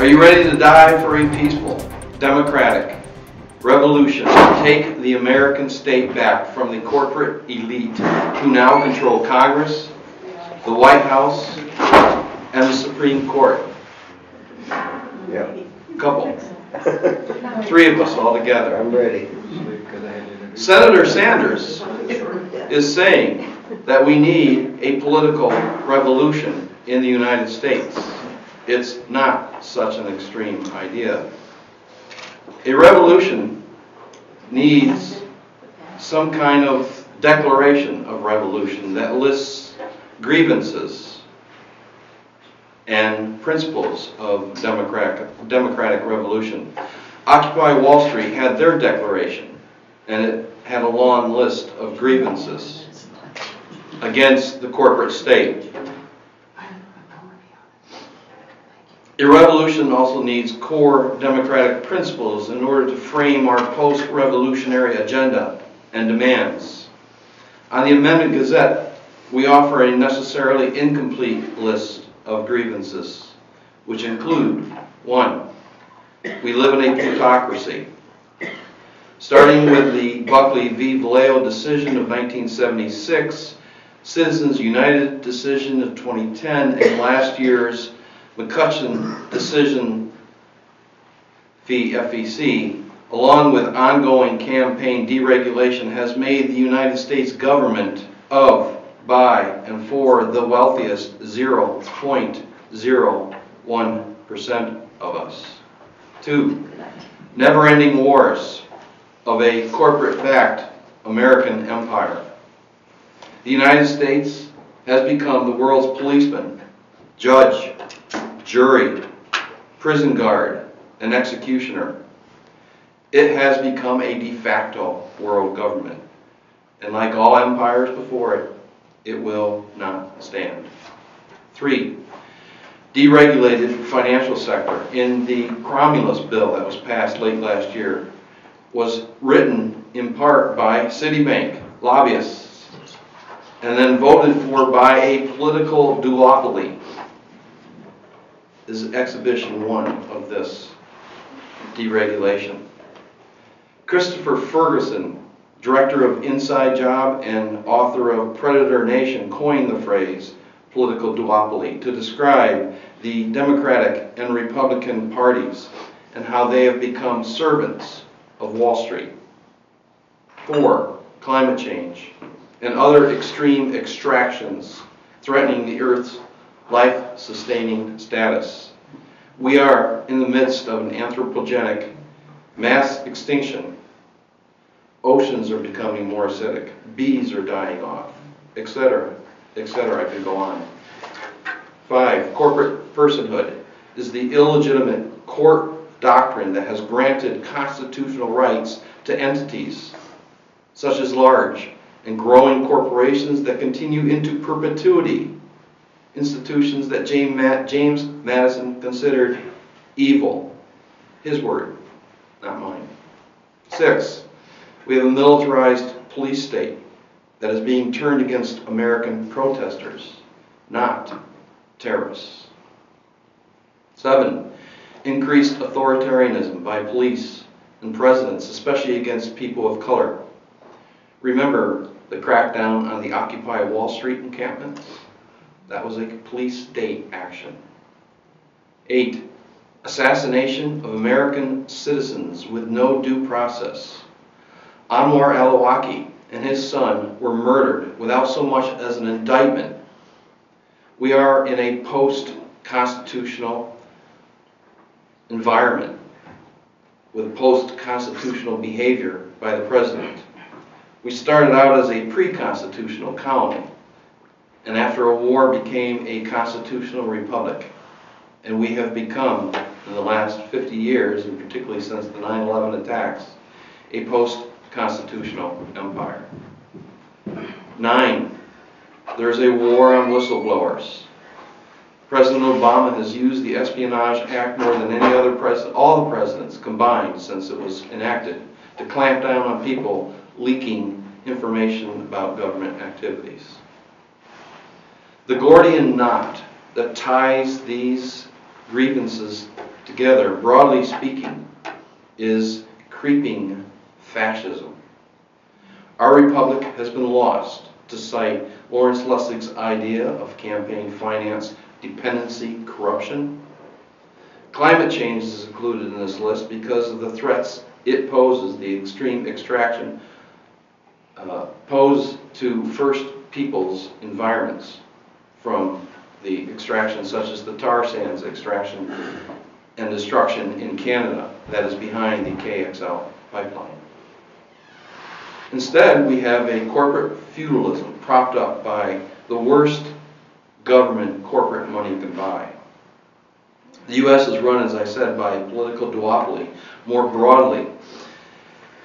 Are you ready to die for a peaceful, democratic revolution to take the American state back from the corporate elite who now control Congress, the White House, and the Supreme Court? Yeah. Couple. Three of us all together. I'm ready. Senator Sanders is saying that we need a political revolution in the United States. It's not such an extreme idea. A revolution needs some kind of declaration of revolution that lists grievances and principles of democratic revolution. Occupy Wall Street had their declaration, and it had a long list of grievances against the corporate state. A revolution also needs core democratic principles in order to frame our post-revolutionary agenda and demands. On the Amendment Gazette, we offer a necessarily incomplete list of grievances, which include: 1. We live in a plutocracy. Starting with the Buckley v. Vallejo decision of 1976, Citizens United decision of 2010, and last year's McCutcheon decision v. FEC, along with ongoing campaign deregulation, has made the United States government of, by, and for the wealthiest 0.01% of us. 2. Never-ending wars of a corporate-backed American empire. The United States has become the world's policeman, judge, jury, prison guard, and executioner. It has become a de facto world government, and like all empires before it, it will not stand. 3. Deregulated financial sector. In the Cromulus bill that was passed late last year, was written in part by Citibank lobbyists and then voted for by a political duopoly. This is exhibition 1 of this deregulation. Christopher Ferguson, director of Inside Job and author of Predator Nation, coined the phrase political duopoly to describe the Democratic and Republican parties and how they have become servants of Wall Street. 4. Climate change and other extreme extractions threatening the Earth's life-sustaining status. We are in the midst of an anthropogenic mass extinction. Oceans are becoming more acidic. Bees are dying off, etc., etc. I could go on. 5. Corporate personhood is the illegitimate court doctrine that has granted constitutional rights to entities such as large and growing corporations that continue into perpetuity, institutions that James Madison considered evil. His word, not mine. 6. We have a militarized police state that is being turned against American protesters, not terrorists. 7. Increased authoritarianism by police and presidents, especially against people of color. Remember the crackdown on the Occupy Wall Street encampments? That was a police state action. 8. Assassination of American citizens with no due process. Anwar al-Awlaki and his son were murdered without so much as an indictment. We are in a post-constitutional environment with post-constitutional behavior by the president. We started out as a pre-constitutional colony, and after a war became a constitutional republic. And we have become, in the last 50 years, and particularly since the 9/11 attacks, a post-constitutional empire. 9. There's a war on whistleblowers. President Obama has used the Espionage Act more than any other president, all the presidents combined since it was enacted, to clamp down on people leaking information about government activities. The Gordian knot that ties these grievances together, broadly speaking, is creeping fascism. Our republic has been lost, to cite Lawrence Lessig's idea of campaign finance dependency corruption. Climate change is included in this list because of the threats it poses, the extreme extraction pose to First Peoples environments from the extraction, such as the tar sands extraction and destruction in Canada that is behind the KXL pipeline. Instead, we have a corporate feudalism propped up by the worst government corporate money can buy. The U.S. is run, as I said, by a political duopoly. More broadly,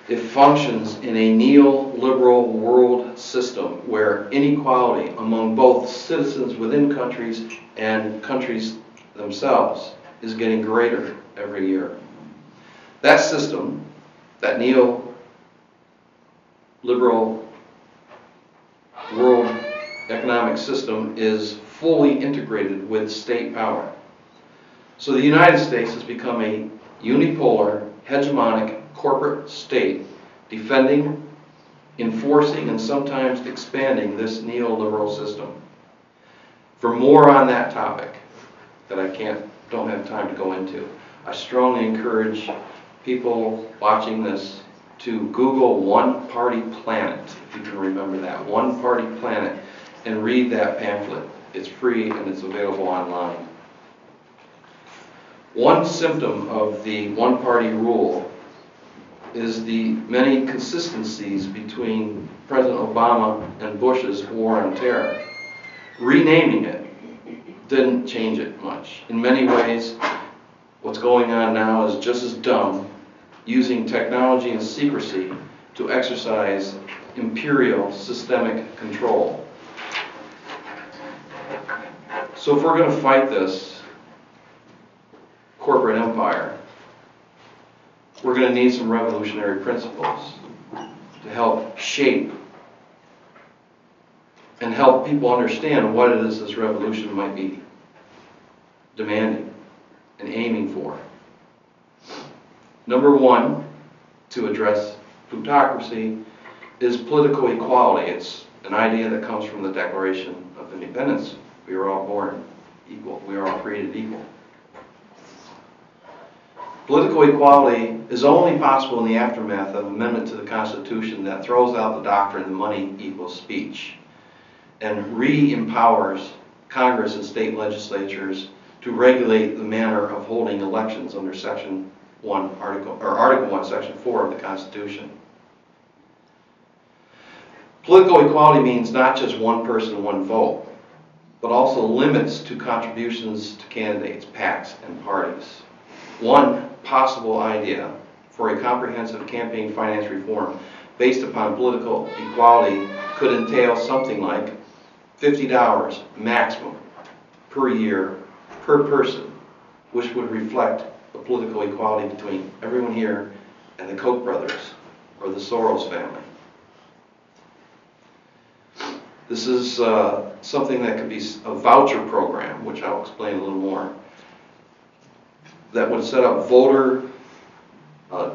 it functions in a neoliberal world system where inequality among both citizens within countries and countries themselves is getting greater every year. That system, that neoliberal world economic system, is fully integrated with state power. So the United States has become a unipolar, hegemonic corporate state, defending, enforcing, and sometimes expanding this neoliberal system. For more on that topic that I don't have time to go into, I strongly encourage people watching this to Google One Party Planet, if you can remember that, One Party Planet, and read that pamphlet. It's free and it's available online. One symptom of the one-party rule is the many consistencies between President Obama and Bush's war on terror. Renaming it didn't change it much. In many ways, what's going on now is just as dumb, using technology and secrecy to exercise imperial systemic control. So if we're going to fight this corporate empire, we're going to need some revolutionary principles to help shape and help people understand what it is this revolution might be demanding and aiming for. Number one, to address plutocracy, is political equality. It's an idea that comes from the Declaration of Independence. We are all born equal. We are all created equal. Political equality is only possible in the aftermath of an amendment to the Constitution that throws out the doctrine that money equals speech and re-empowers Congress and state legislatures to regulate the manner of holding elections under Section 1, Article 1, Section 4 of the Constitution. Political equality means not just one person, one vote, but also limits to contributions to candidates, PACs, and parties. One possible idea for a comprehensive campaign finance reform based upon political equality could entail something like $50 maximum per year per person, which would reflect the political equality between everyone here and the Koch brothers or the Soros family. This is something that could be a voucher program, which I'll explain a little more, that would set up voter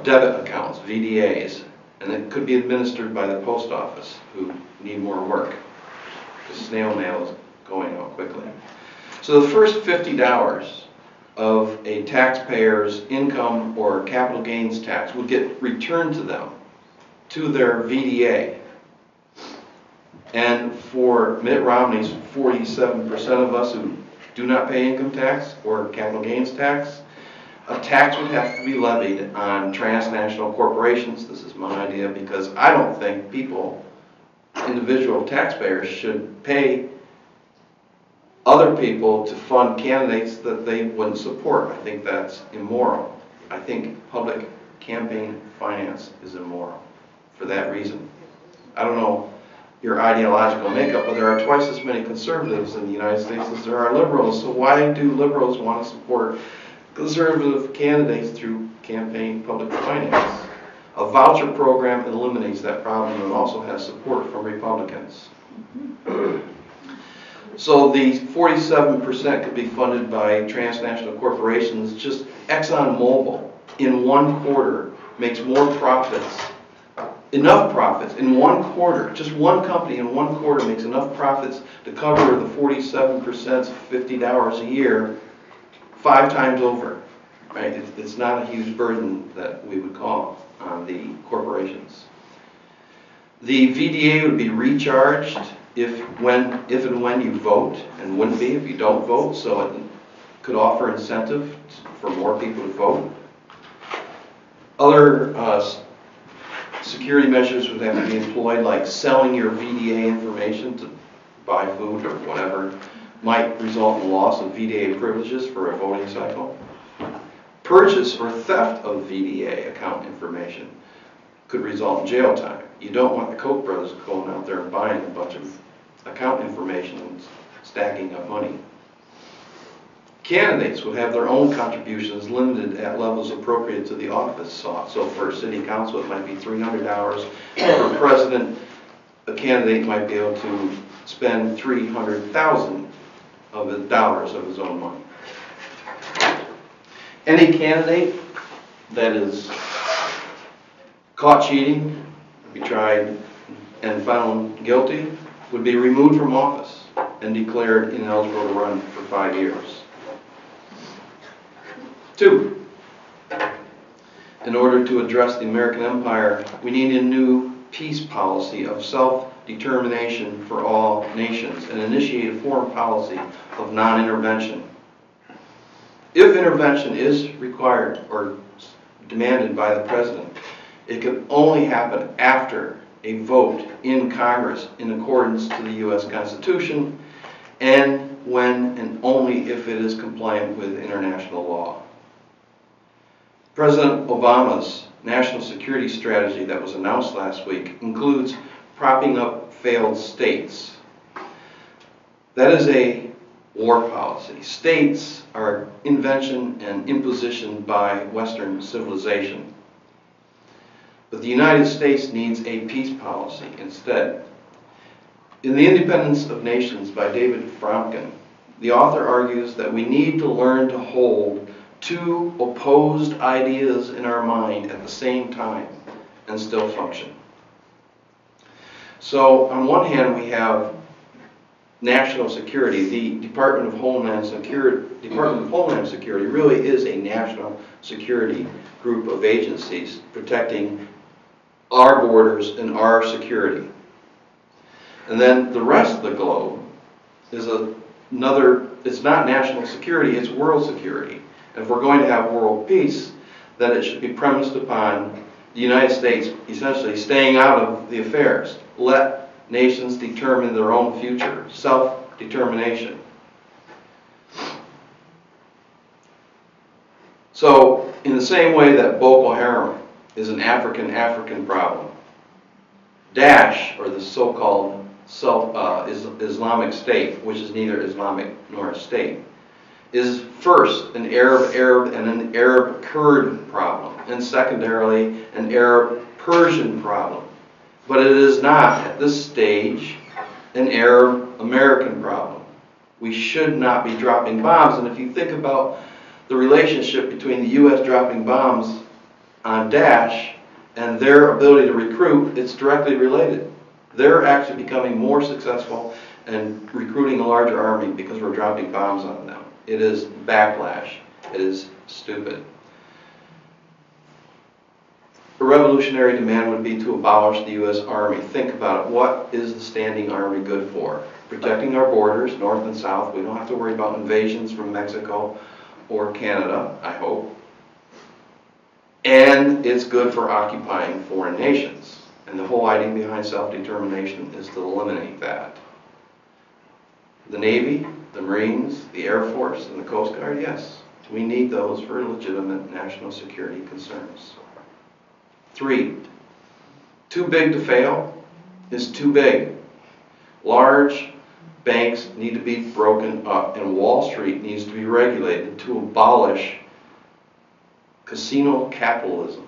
debit accounts, VDAs, and it could be administered by the post office, who need more work. The snail mail is going out quickly. So the first $50 of a taxpayer's income or capital gains tax would get returned to them, to their VDA. And for Mitt Romney's 47% of us who do not pay income tax or capital gains tax, a tax would have to be levied on transnational corporations. This is my idea because I don't think people, individual taxpayers, should pay other people to fund candidates that they wouldn't support. I think that's immoral. I think public campaign finance is immoral for that reason. I don't know your ideological makeup, but there are twice as many conservatives in the United States as there are liberals. So why do liberals want to support conservative candidates through campaign public finance? A voucher program eliminates that problem and also has support from Republicans. So the 47% could be funded by transnational corporations. Just ExxonMobil in 1 quarter makes more profits, enough profits in 1 quarter. Just one company in 1 quarter makes enough profits to cover the 47% of $50 a year 5 times over. Right? It's not a huge burden that we would call on the corporations. The VDA would be recharged if and when you vote, and wouldn't be if you don't vote, so it could offer incentive for more people to vote. Other security measures would have to be employed, like selling your VDA information to buy food or whatever might result in loss of VDA privileges for a voting cycle. Purchase or theft of VDA account information could result in jail time. You don't want the Koch brothers going out there and buying a bunch of account information and stacking up money. Candidates would have their own contributions limited at levels appropriate to the office sought. So for city council, it might be $300. For president, a candidate might be able to spend $300,000 of his own money. Any candidate that is caught cheating, be tried and found guilty, would be removed from office and declared ineligible to run for 5 years. 2, in order to address the American empire, we need a new peace policy of self-determination for all nations and initiate a foreign policy of non-intervention. If intervention is required or demanded by the president, it can only happen after a vote in Congress in accordance to the U.S. Constitution, and when and only if it is compliant with international law. President Obama's national security strategy that was announced last week includes propping up failed states. That is a war policy. States are invention and imposition by Western civilization. But the United States needs a peace policy instead. In The Independence of Nations by David Fromkin, the author argues that we need to learn to hold 2 opposed ideas in our mind at the same time and still function. So on one hand, we have national security. The Department of Homeland Security really is a national security group of agencies protecting our borders and our security. And then the rest of the globe is another, it's not national security, it's world security. And if we're going to have world peace, then it should be premised upon the United States essentially staying out of the affairs. Let nations determine their own future, self-determination. So, in the same way that Boko Haram is an African problem, Daesh, or the so-called Islamic State, which is neither Islamic nor a state, is first an Arab and an Arab-Kurd problem, and secondarily an Arab-Persian problem. But it is not, at this stage, an Arab-American problem. We should not be dropping bombs, and if you think about the relationship between the U.S. dropping bombs on Daesh and their ability to recruit, it's directly related. They're actually becoming more successful and recruiting a larger army because we're dropping bombs on them. It is backlash. It is stupid. A revolutionary demand would be to abolish the U.S. Army. Think about it. What is the standing army good for? Protecting our borders, north and south. We don't have to worry about invasions from Mexico or Canada, I hope. And it's good for occupying foreign nations. And the whole idea behind self-determination is to eliminate that. The Navy, the Marines, the Air Force, and the Coast Guard, yes, we need those for legitimate national security concerns. 3, too big to fail is too big. Large banks need to be broken up, and Wall Street needs to be regulated to abolish casino capitalism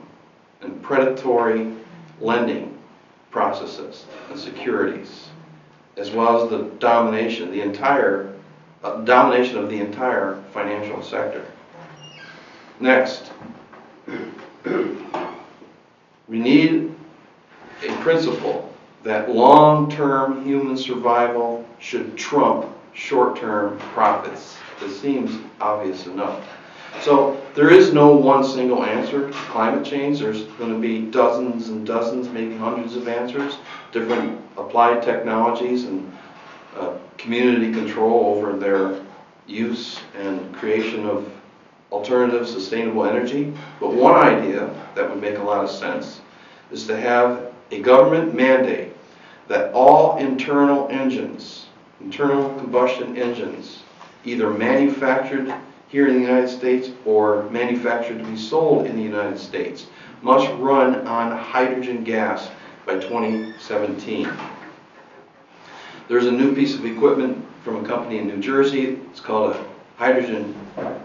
and predatory lending processes and securities. as well as the domination, domination of the entire financial sector. Next, we need a principle that long-term human survival should trump short-term profits. This seems obvious enough. So there is no one single answer to climate change. There's going to be dozens and dozens, maybe hundreds of answers, different applied technologies and community control over their use and creation of alternative sustainable energy. But one idea that would make a lot of sense is to have a government mandate that all internal combustion engines, either manufactured here in the United States or manufactured to be sold in the United States, must run on hydrogen gas by 2017. There's a new piece of equipment from a company in New Jersey. It's called a hydrogen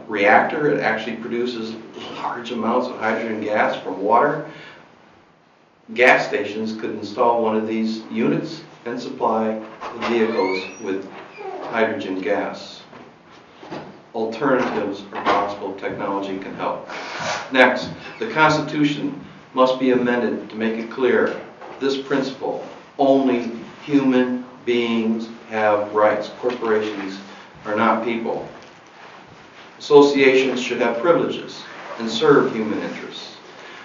reactor. It actually produces large amounts of hydrogen gas from water. Gas stations could install one of these units and supply the vehicles with hydrogen gas. Alternatives are possible. Technology can help. Next, the Constitution must be amended to make it clear this principle: only human beings have rights. Corporations are not people. Associations should have privileges and serve human interests.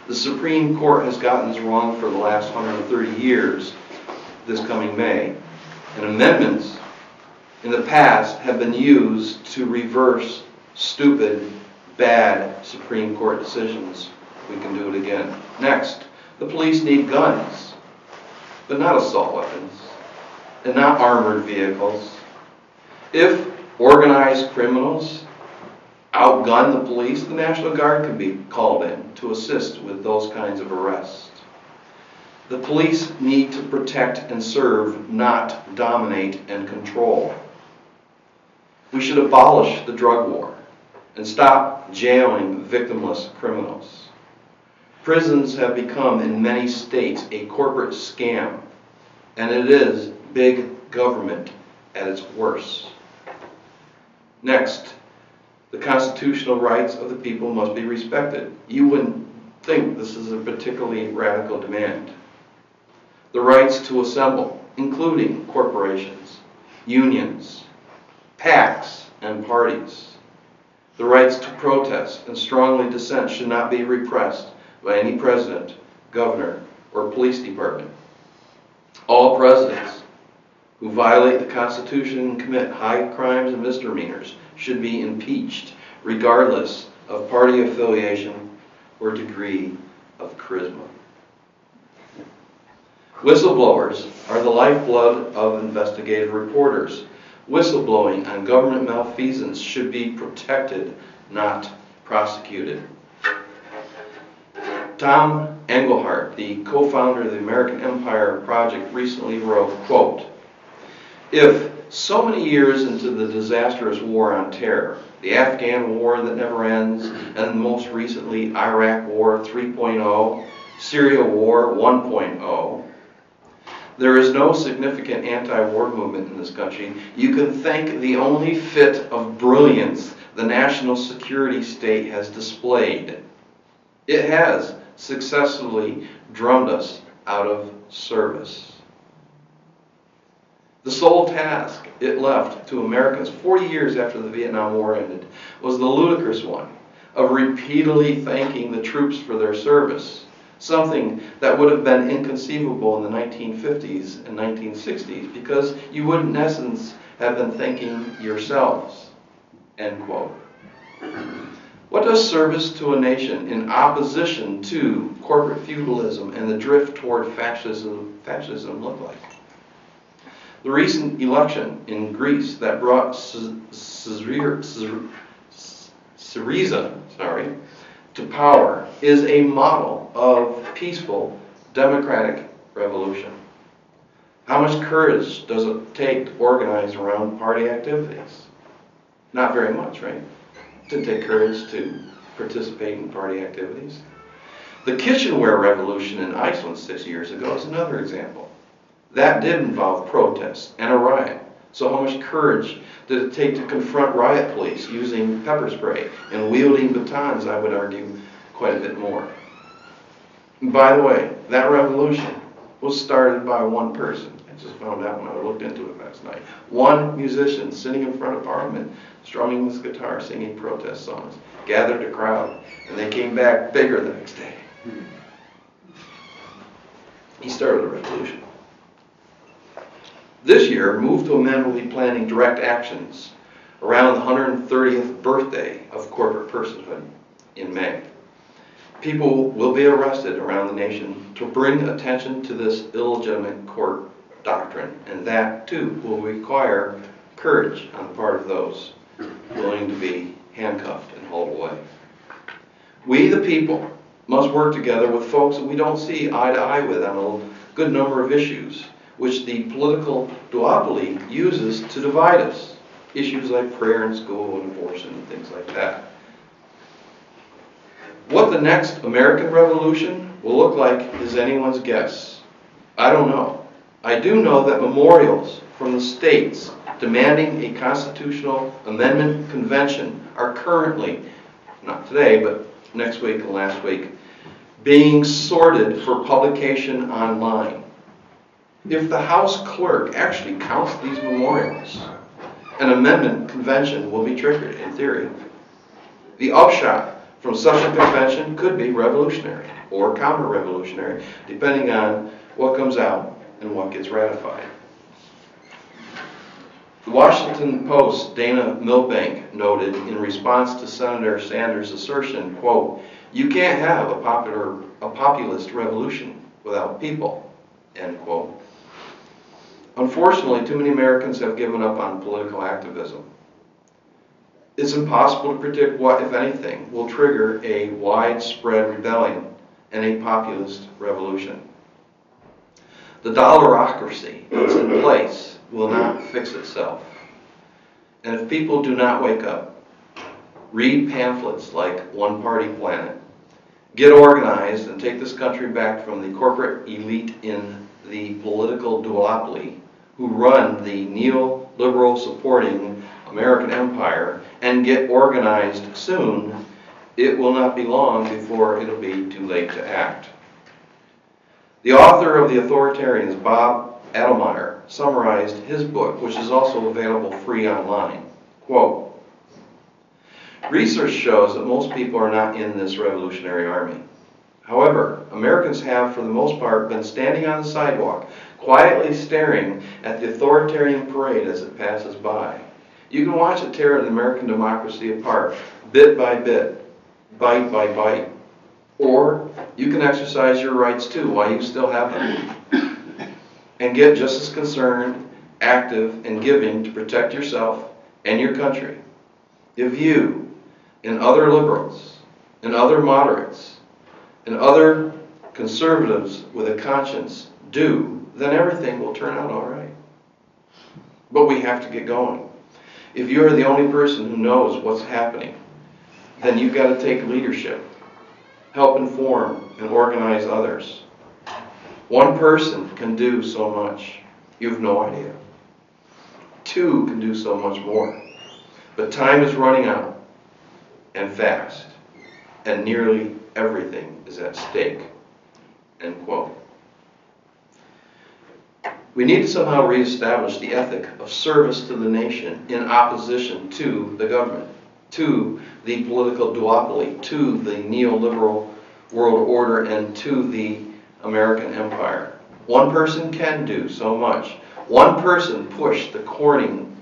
The Supreme Court has gotten this wrong for the last 130 years this coming May, and amendments in the past have been used to reverse stupid, bad Supreme Court decisions. We can do it again. Next, the police need guns, but not assault weapons, and not armored vehicles. If organized criminals outgun the police, the National Guard can be called in to assist with those kinds of arrests. The police need to protect and serve, not dominate and control. We should abolish the drug war and stop jailing victimless criminals. Prisons have become, in many states, a corporate scam, and it is big government at its worst. Next, the constitutional rights of the people must be respected. You wouldn't think this is a particularly radical demand. The rights to assemble, including corporations, unions, PACs, and parties. The rights to protest and strongly dissent should not be repressed by any president, governor, or police department. All presidents who violate the Constitution and commit high crimes and misdemeanors should be impeached, regardless of party affiliation or degree of charisma. Whistleblowers are the lifeblood of investigative reporters. Whistleblowing on government malfeasance should be protected, not prosecuted. Tom Engelhardt, the co-founder of the American Empire Project, recently wrote, quote, "If so many years into the disastrous war on terror, the Afghan war that never ends, and most recently Iraq War 3.0, Syria War 1.0, there is no significant anti-war movement in this country, you can thank the only fit of brilliance the national security state has displayed. It has successfully drummed us out of service." The sole task it left to Americans 40 years after the Vietnam War ended was the ludicrous one of repeatedly thanking the troops for their service, something that would have been inconceivable in the 1950s and 1960s because you would in essence have been thanking yourselves. End quote. What does service to a nation in opposition to corporate feudalism and the drift toward fascism look like? The recent election in Greece that brought Syriza to power is a model of peaceful democratic revolution. How much courage does it take to organize around party activities? Not very much, right? It didn't take courage to participate in party activities. The kitchenware revolution in Iceland 6 years ago is another example. That did involve protests and a riot. So how much courage did it take to confront riot police using pepper spray and wielding batons? I would argue quite a bit more. And by the way, that revolution was started by one person. I just found out when I looked into it last night. One musician sitting in front of Parliament, strumming his guitar, singing protest songs, gathered a crowd, and they came back bigger the next day. He started a revolution. This year, Move to Amend will be planning direct actions around the 130th birthday of corporate personhood in May. People will be arrested around the nation to bring attention to this illegitimate court doctrine, and that too will require courage on the part of those willing to be handcuffed and hauled away. We, the people, must work together with folks that we don't see eye to eye with on a good number of issues, which the political duopoly uses to divide us. Issues like prayer in school and abortion and things like that. What the next American Revolution will look like is anyone's guess. I don't know. I do know that memorials from the states demanding a constitutional amendment convention are currently, not today, but next week and last week, being sorted for publication online. If the House clerk actually counts these memorials, an amendment convention will be triggered, in theory. The upshot from such a convention could be revolutionary or counter-revolutionary, depending on what comes out and what gets ratified. The Washington Post's Dana Milbank noted in response to Senator Sanders' assertion, quote, "You can't have a populist revolution without people," end quote. Unfortunately, too many Americans have given up on political activism. It's impossible to predict what, if anything, will trigger a widespread rebellion and a populist revolution. The dollarocracy that's in place will not fix itself. And if people do not wake up, read pamphlets like One Party Planet, get organized and take this country back from the corporate elite in the political duopoly who run the neoliberal supporting American empire, and get organized soon, it will not be long before it'll be too late to act. The author of The Authoritarians, Bob Adelmeyer, summarized his book, which is also available free online. Quote, "Research shows that most people are not in this revolutionary army. However, Americans have, for the most part, been standing on the sidewalk, quietly staring at the authoritarian parade as it passes by. You can watch it tear the American democracy apart, bit by bit, bite by bite. Or you can exercise your rights too while you still have them, and get just as concerned, active, and giving to protect yourself and your country. If you and other liberals and other moderates and other conservatives with a conscience do, then everything will turn out all right. But we have to get going. If you're the only person who knows what's happening, then you've got to take leadership, help inform and organize others. One person can do so much. You have no idea. Two can do so much more. But time is running out, and fast, and nearly everything is at stake." End quote. We need to somehow reestablish the ethic of service to the nation in opposition to the government, to the political duopoly, to the neoliberal world order, and to the American empire. One person can do so much. One person pushed the Corning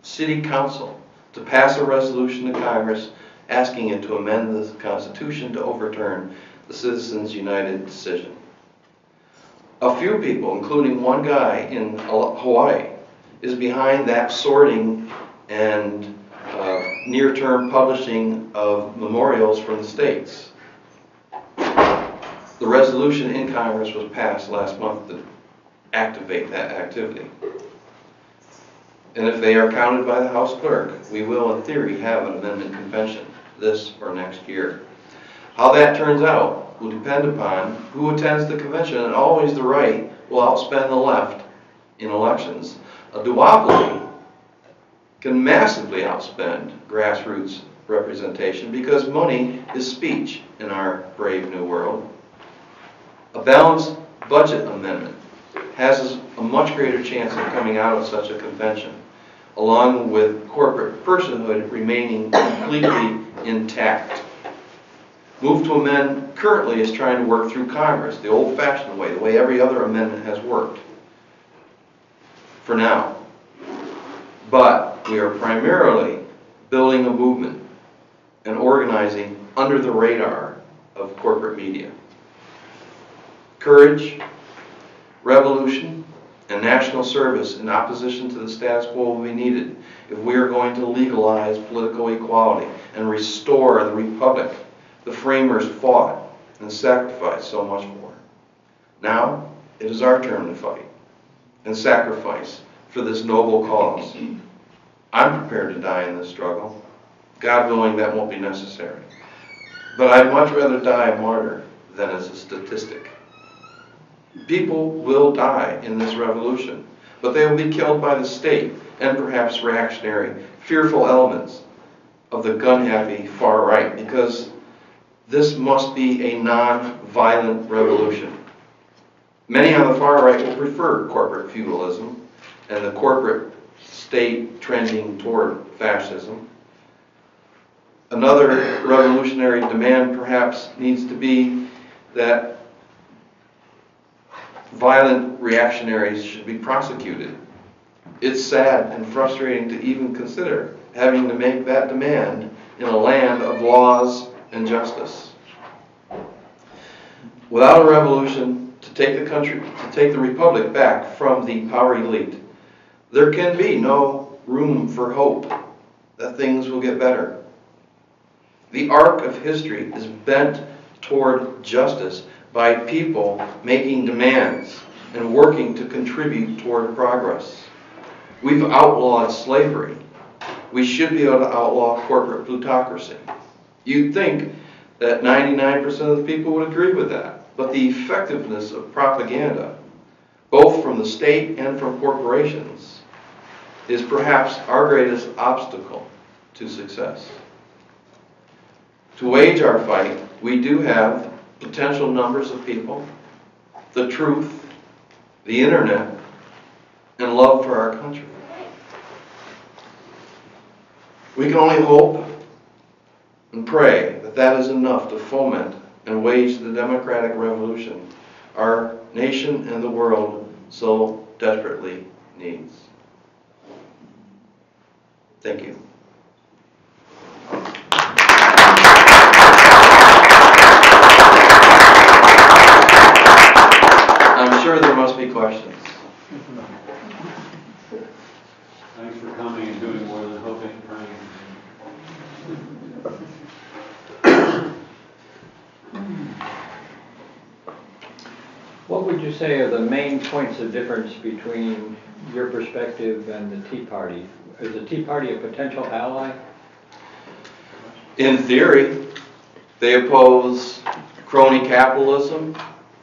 City Council to pass a resolution to Congress asking it to amend the Constitution to overturn the Citizens United decision. A few people, including one guy in Hawaii, is behind that sorting and near-term publishing of memorials from the states. The resolution in Congress was passed last month to activate that activity. And if they are counted by the House clerk, we will, in theory, have an amendment convention this or next year. How that turns out, will depend upon who attends the convention, and always the right will outspend the left in elections. A duopoly can massively outspend grassroots representation because money is speech in our brave new world. A balanced budget amendment has a much greater chance of coming out of such a convention, along with corporate personhood remaining completely intact. Move to amend currently is trying to work through Congress the old-fashioned way, the way every other amendment has worked for now. But we are primarily building a movement and organizing under the radar of corporate media. Courage, revolution, and national service in opposition to the status quo will be needed if we are going to legalize political equality and restore the republic the framers fought and sacrificed so much for. Now, it is our turn to fight and sacrifice for this noble cause. I'm prepared to die in this struggle. God willing, that won't be necessary. But I'd much rather die a martyr than as a statistic. People will die in this revolution, but they will be killed by the state and perhaps reactionary, fearful elements of the gun-happy far right, because this must be a non-violent revolution. Many on the far right will prefer corporate feudalism and the corporate state trending toward fascism. Another revolutionary demand perhaps needs to be that violent reactionaries should be prosecuted. It's sad and frustrating to even consider having to make that demand in a land of laws and justice. Without a revolution to take the country, to take the republic back from the power elite, there can be no room for hope that things will get better. The arc of history is bent toward justice by people making demands and working to contribute toward progress. We've outlawed slavery. We should be able to outlaw corporate plutocracy. You'd think that 99% of the people would agree with that, but the effectiveness of propaganda, both from the state and from corporations, is perhaps our greatest obstacle to success. To wage our fight, we do have potential numbers of people, the truth, the internet, and love for our country. We can only hope and pray that that is enough to foment and wage the democratic revolution our nation and the world so desperately needs. Thank you. I'm sure there must be questions. Thanks for coming and doing more than hoping and praying. What would you say are the main points of difference between your perspective and the Tea Party? Is the Tea Party a potential ally? In theory, they oppose crony capitalism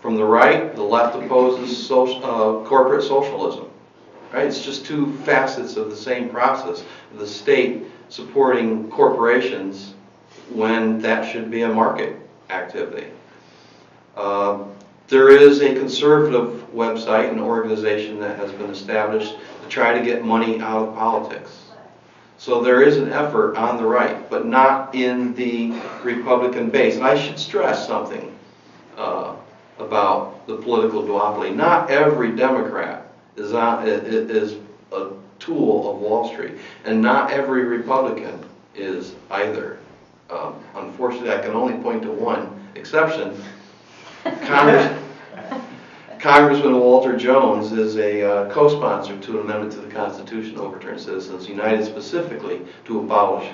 from the right. The left opposes corporate socialism. Right? It's just two facets of the same process. The state supporting corporations when that should be a market activity. There is a conservative website and organization that has been established to try to get money out of politics. So there is an effort on the right, but not in the Republican base. And I should stress something about the political duopoly. Not every Democrat is a tool of Wall Street, and not every Republican is either. Unfortunately, I can only point to one exception. Congressman Walter Jones is a co-sponsor to an amendment to the Constitution to overturn Citizens United, specifically to abolish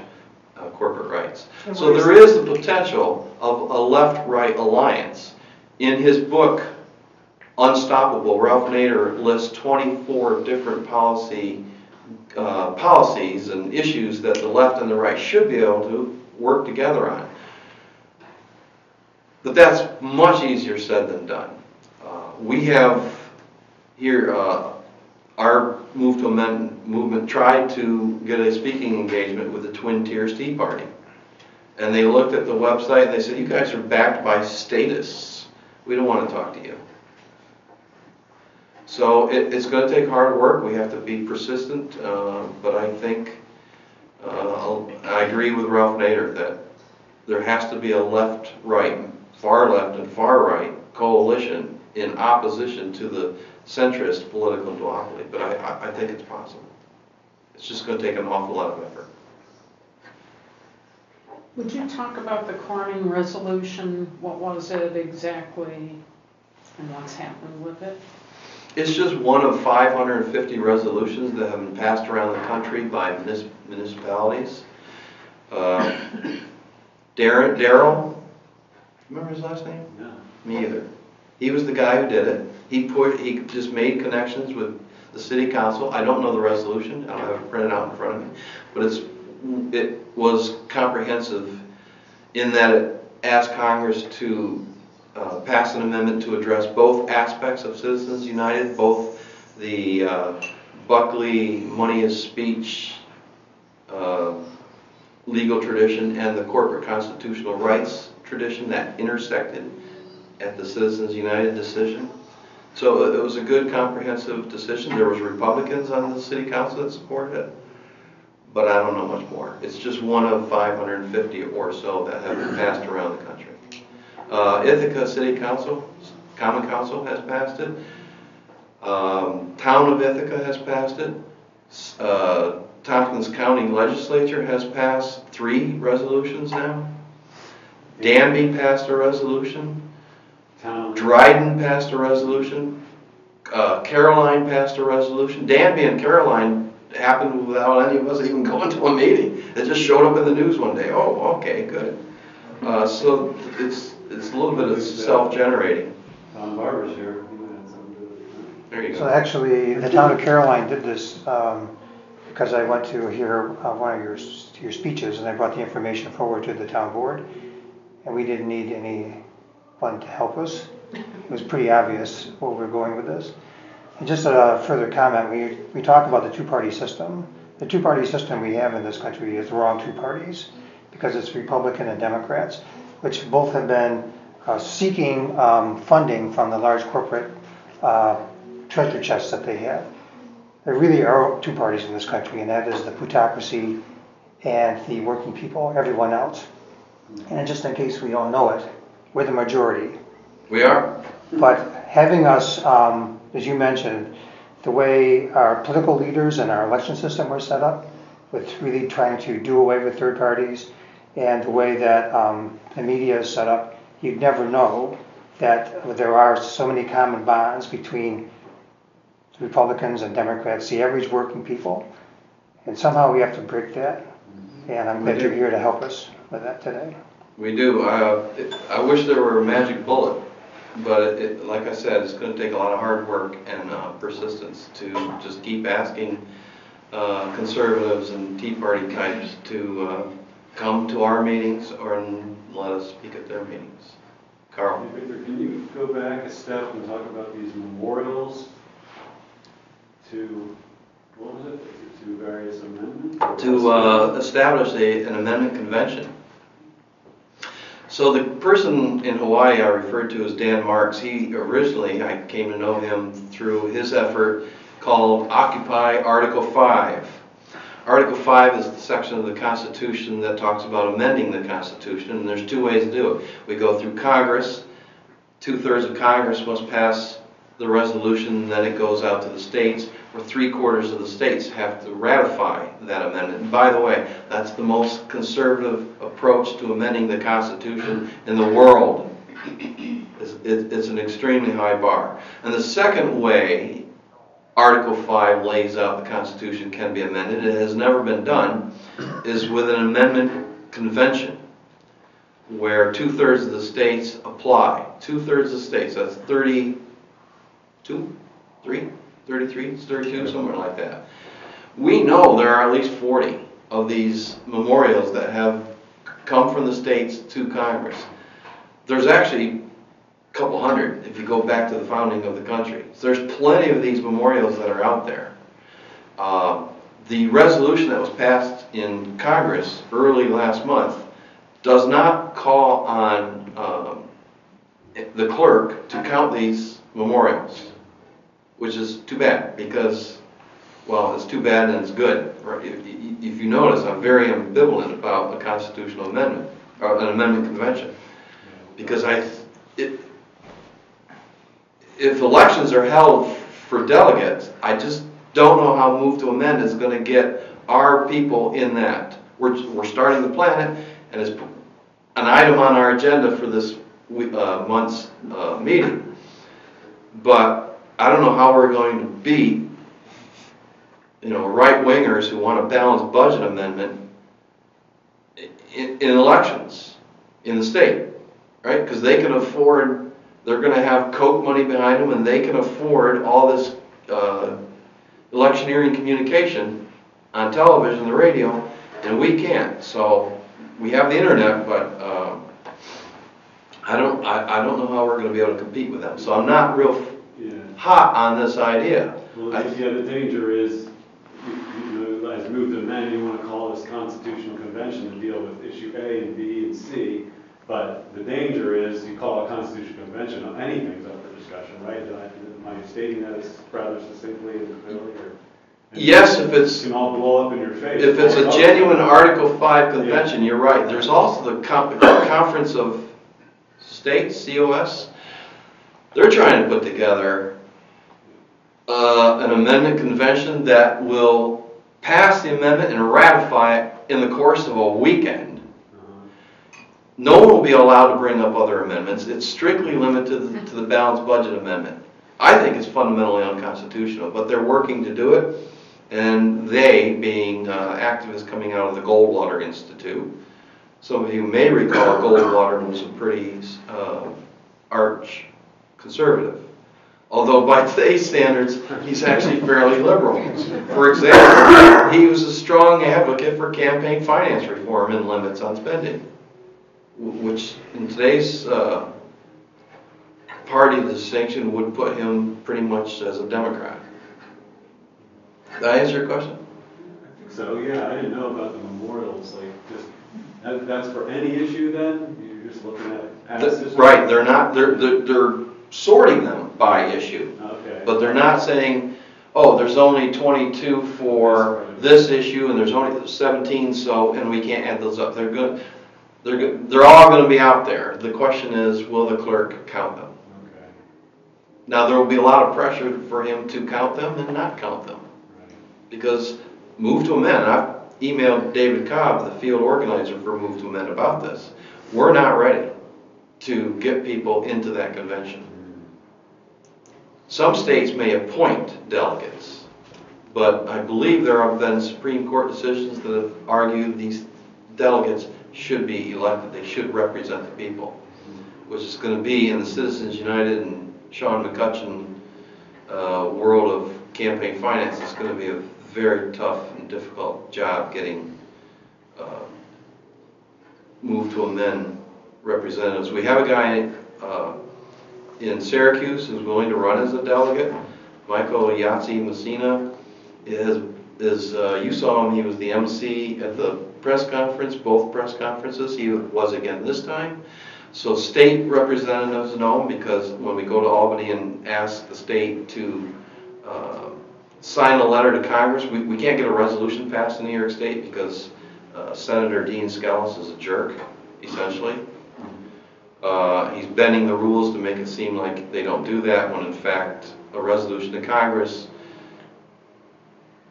corporate rights. So there is the potential of a left-right alliance. In his book, Unstoppable, Ralph Nader lists 24 different policies and issues that the left and the right should be able to work together on. But that's much easier said than done. We have here, our Move to Amend movement tried to get a speaking engagement with the Twin Tiers Tea Party. And they looked at the website and they said, you guys are backed by statists. We don't want to talk to you. So it's going to take hard work. We have to be persistent. But I think, I agree with Ralph Nader that there has to be a left-right, far left and far right coalition in opposition to the centrist political duopoly. But I think it's possible. It's just going to take an awful lot of effort. Would you talk about the Corning resolution? What was it exactly and what's happened with it? It's just one of 550 resolutions that have been passed around the country by municipalities. Darrell, remember his last name? No. Me either. He was the guy who did it. He just made connections with the city council. I don't know the resolution. I don't have it printed out in front of me, but it was comprehensive in that it asked Congress to pass an amendment to address both aspects of Citizens United, both the Buckley money is speech legal tradition and the corporate constitutional rights tradition that intersected at the Citizens United decision. So it was a good comprehensive decision. There was Republicans on the city council that supported it, but I don't know much more. It's just one of 550 or so that have been passed around the country. Ithaca City Council, Common Council has passed it. Town of Ithaca has passed it. Tompkins County Legislature has passed 3 resolutions now. Danby passed a resolution. Dryden passed a resolution. Caroline passed a resolution. Danby and Caroline happened without any of us even going to a meeting. It just showed up in the news one day. Oh, okay, good. So it's a little bit of self-generating. Tom Barber's here. He might have something to do with it. There you go. So actually, the town of Caroline did this because I went to hear one of your speeches, and I brought the information forward to the town board, and we didn't need anyone to help us. It was pretty obvious where we're going with this. And just a further comment, we talk about the two-party system. The two-party system we have in this country is the wrong 2 parties because it's Republican and Democrats, which both have been seeking funding from the large corporate treasure chests that they have. There really are 2 parties in this country, and that is the plutocracy and the working people, everyone else. And just in case we don't know it, we're the majority. We are. But having us, as you mentioned, the way our political leaders and our election system were set up, with really trying to do away with third parties, and the way that the media is set up, you'd never know that there are so many common bonds between Republicans and Democrats, the average working people, and somehow we have to break that. And I'm glad you're here to help us with that today. We do. I wish there were a magic bullet, but like I said, it's going to take a lot of hard work and persistence to just keep asking conservatives and Tea Party types to come to our meetings or let us speak at their meetings. Carl? Victor, can you go back a step and talk about these memorials to, what was it, to various amendments? To establish an amendment convention. So the person in Hawaii I referred to as Dan Marks, he originally, I came to know him through his effort called Occupy Article 5. Article 5 is the section of the Constitution that talks about amending the Constitution, and there's 2 ways to do it. We go through Congress, 2/3 of Congress must pass the resolution, and then it goes out to the states, where 3/4 of the states have to ratify that amendment. And by the way, that's the most conservative approach to amending the Constitution in the world. It's an extremely high bar. And the second way Article 5 lays out the Constitution can be amended, it has never been done, is with an amendment convention where 2/3 of the states apply. 2/3 of the states, that's 32, 33, it's 32, somewhere like that. We know there are at least 40 of these memorials that have come from the states to Congress. there's actually a couple hundred if you go back to the founding of the country. So there's plenty of these memorials that are out there. The resolution that was passed in Congress early last month does not call on the clerk to count these memorials, which is too bad because, well, it's too bad and it's good. Right? If you notice, I'm very ambivalent about a constitutional amendment, or an amendment convention, because if elections are held for delegates, I just don't know how move to amend is going to get our people in that. We're starting the planet, and it's an item on our agenda for this month's meeting. But I don't know how we're going to beat, right-wingers who want a balanced budget amendment in elections in the state, right? Because they can afford, they're going to have Coke money behind them, and they can afford all this electioneering communication on television, the radio, and we can't. So we have the internet, but I don't know how we're going to be able to compete with them. So I'm not real hot on this idea. Well, the danger is, as move to amend, you want to call this constitutional convention to deal with issue A and B and C, but the danger is you call a constitutional convention, anything's up for discussion, right? Am I stating that as rather succinctly and clearly? Yes, if it's can all blow up in your face. If it's a genuine Article 5 convention, you're right. There's also the Conference of States, COS. They're trying to put together an amendment convention that will pass the amendment and ratify it in the course of a weekend. No one will be allowed to bring up other amendments. It's strictly limited to the balanced budget amendment. I think it's fundamentally unconstitutional, but they're working to do it. And they, being activists coming out of the Goldwater Institute, some of you may recall Goldwater was a pretty arch conservative. Although by today's standards, he's actually fairly liberal. For example, he was a strong advocate for campaign finance reform and limits on spending, which in today's party distinction would put him pretty much as a Democrat. Did I answer your question? I think so, yeah. I didn't know about the memorials. Like, just that's for any issue then? You're just looking at past history? Right, they're not, they're sorting them by issue. Okay. But they're not saying, oh, there's only 22 for this issue and there's only 17, so, and we can't add those up. They're all going to be out there. The question is, will the clerk count them? Okay. Now, there will be a lot of pressure for him to count them and not count them. Because Move to Amend, I've emailed David Cobb, the field organizer for Move to Amend, about this. We're not ready to get people into that convention. Some states may appoint delegates, but I believe there have been Supreme Court decisions that have argued these delegates should be elected. They should represent the people, which is going to be in the Citizens United and Sean McCutcheon world of campaign finance. It's going to be a very tough and difficult job getting Move to Amend representatives. We have a guy in Syracuse who's willing to run as a delegate. Michael Yahtzee Messina you saw him, he was the MC at the press conference, both press conferences. He was again this time. So state representatives know him because when we go to Albany and ask the state to sign a letter to Congress, we can't get a resolution passed in New York State because Senator Dean Skelos is a jerk, essentially. He's bending the rules to make it seem like they don't do that, when in fact a resolution to Congress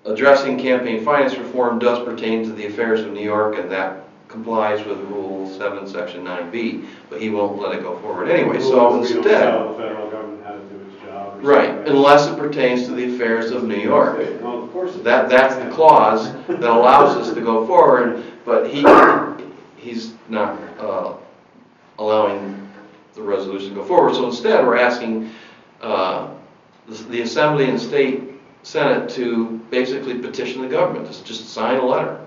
addressing campaign finance reform does pertain to the affairs of New York, and that complies with Rule 7, Section 9B, but he won't let it go forward anyway. So instead, we don't tell the federal government how to do its job. Right, unless it pertains to the affairs of New York. Well, of course That's the clause that allows us to go forward, but he's not allowing the resolution to go forward. So instead, we're asking the Assembly and State Senate to basically petition the government, just sign a letter.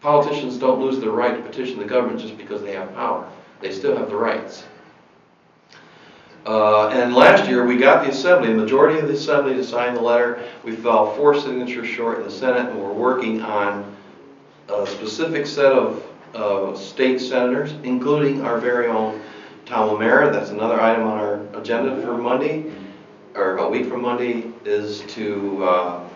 Politicians don't lose their right to petition the government just because they have power. They still have the rights. And last year, we got the Assembly, the majority of the Assembly to sign the letter. We fell 4 signatures short in the Senate, and we're working on a specific set of state senators, including our very own Tom O'Mara. That's another item on our agenda for Monday, or a week from Monday, is to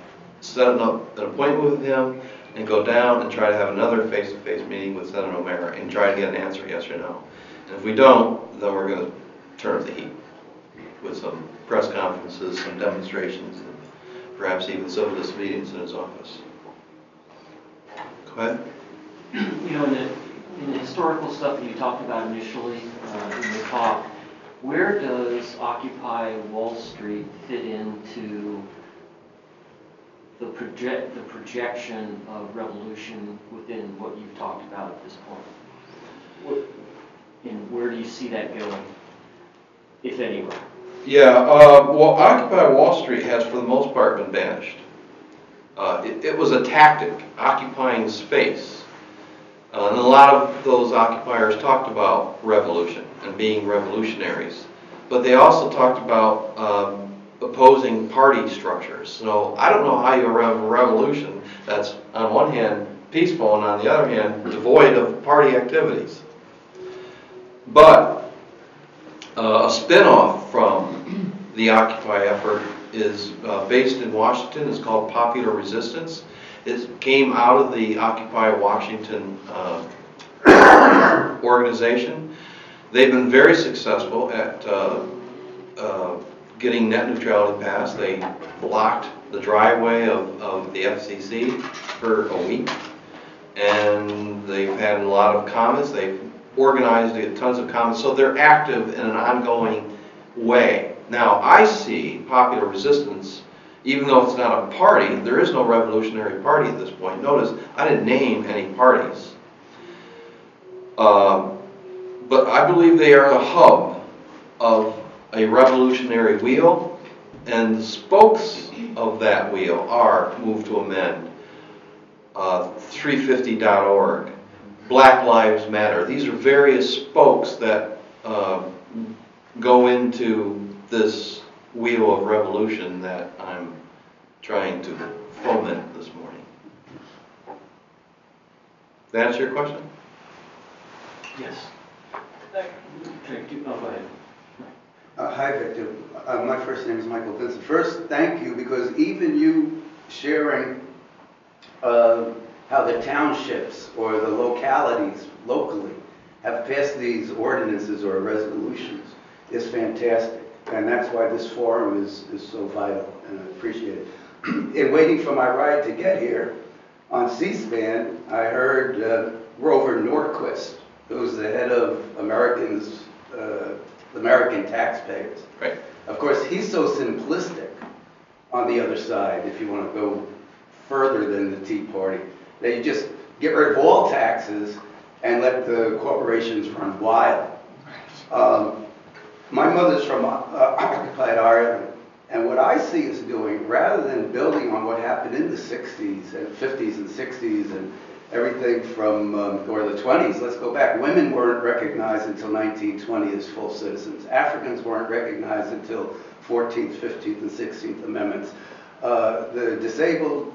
set up an appointment with him and go down and try to have another face-to-face meeting with Senator O'Mara and try to get an answer, yes or no. And if we don't, then we're going to turn up the heat with some press conferences, some demonstrations, and perhaps even civil disobedience in his office. Go ahead. You know, in the historical stuff that you talked about initially in the talk, where does Occupy Wall Street fit into the projection of revolution within what you've talked about at this point? And where do you see that going, if anywhere? Yeah, well, Occupy Wall Street has, for the most part, been banished. It was a tactic, occupying space. And a lot of those occupiers talked about revolution and being revolutionaries. But they also talked about opposing party structures. So I don't know how you have a revolution that's, on one hand, peaceful, and on the other hand, devoid of party activities. But a spin-off from the Occupy effort is based in Washington. It's called Popular Resistance. It came out of the Occupy Washington organization. They've been very successful at getting net neutrality passed. They blocked the driveway of the FCC for a week, and they've had a lot of comments. They've organized tons of comments, so they're active in an ongoing way. Now, I see Popular Resistance, even though it's not a party, there is no revolutionary party at this point. Notice, I didn't name any parties. But I believe they are the hub of a revolutionary wheel, and the spokes of that wheel are Move to Amend, 350.org, Black Lives Matter. These are various spokes that go into this wheel of revolution that I'm trying to foment this morning. Did that answer your question? Yes. Go ahead. Hi, Victor. My first name is Michael Vincent. First, thank you, because even you sharing how the townships or the localities locally have passed these ordinances or resolutions is fantastic. And that's why this forum is so vital, and I appreciate it. In waiting for my ride to get here, on C-SPAN, I heard Grover Norquist, who's the head of American taxpayers. Right. Of course, he's so simplistic on the other side, if you want to go further than the Tea Party, that you just get rid of all taxes and let the corporations run wild. My mother's from occupied Ireland, and what I see is doing, rather than building on what happened in the 60s and 50s and 60s and everything from, or the 20s, let's go back. Women weren't recognized until 1920 as full citizens. Africans weren't recognized until 14th, 15th, and 16th Amendments. The disabled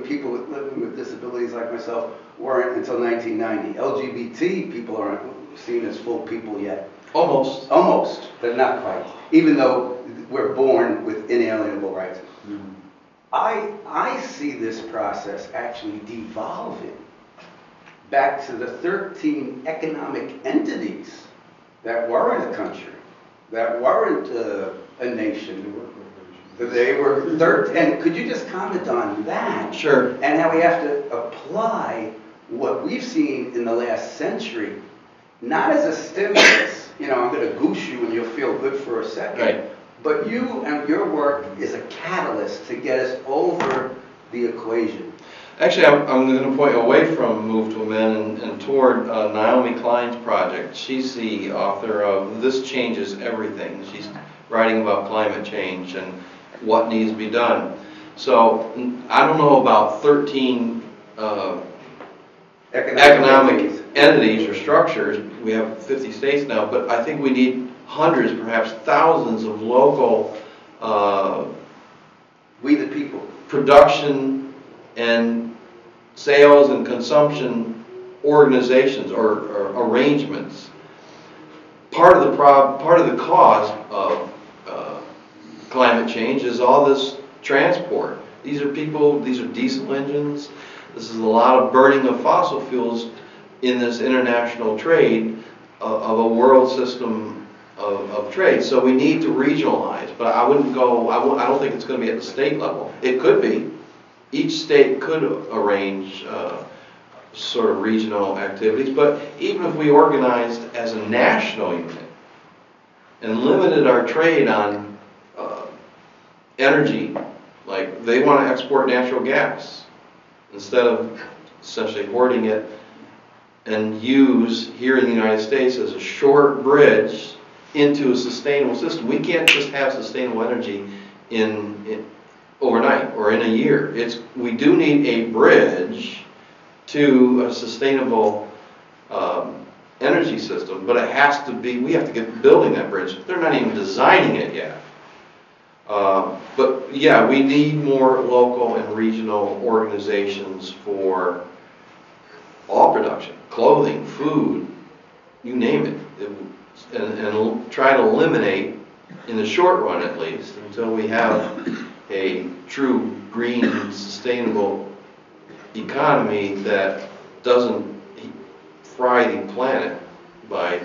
people living with disabilities like myself weren't until 1990. LGBT people aren't seen as full people yet. Almost. Almost, but not quite, even though we're born with inalienable rights. Mm-hmm. I see this process actually devolving back to the 13 economic entities that weren't a country, that weren't a nation. They were 13. And could you just comment on that? Sure. And how we have to apply what we've seen in the last century, not as a stimulus, I'm going to goose you and you'll feel good for a second. Right. But you and your work is a catalyst to get us over the equation. Actually, I'm going to point away from Move to Amend and toward Naomi Klein's project. She's the author of This Changes Everything. She's writing about climate change and what needs to be done. So I don't know about 13 economic entities or structures. We have 50 states now, but I think we need hundreds, perhaps thousands of local We the people. production and sales and consumption organizations or arrangements. Part of the cause of climate change is all this transport. These are diesel engines. This is a lot of burning of fossil fuels in this international trade of a world system of trade. So we need to regionalize, but I don't think it's going to be at the state level. It could be. Each state could arrange sort of regional activities, but even if we organized as a national unit and limited our trade on energy, like they want to export natural gas instead of essentially hoarding it and use here in the United States as a short bridge into a sustainable system. We can't just have sustainable energy in overnight or in a year. We do need a bridge to a sustainable energy system, but it has to be, we have to get building that bridge. They're not even designing it yet. But yeah, we need more local and regional organizations for all production, clothing, food, you name it, and try to eliminate, in the short run at least, until we have a true green, sustainable economy that doesn't fry the planet by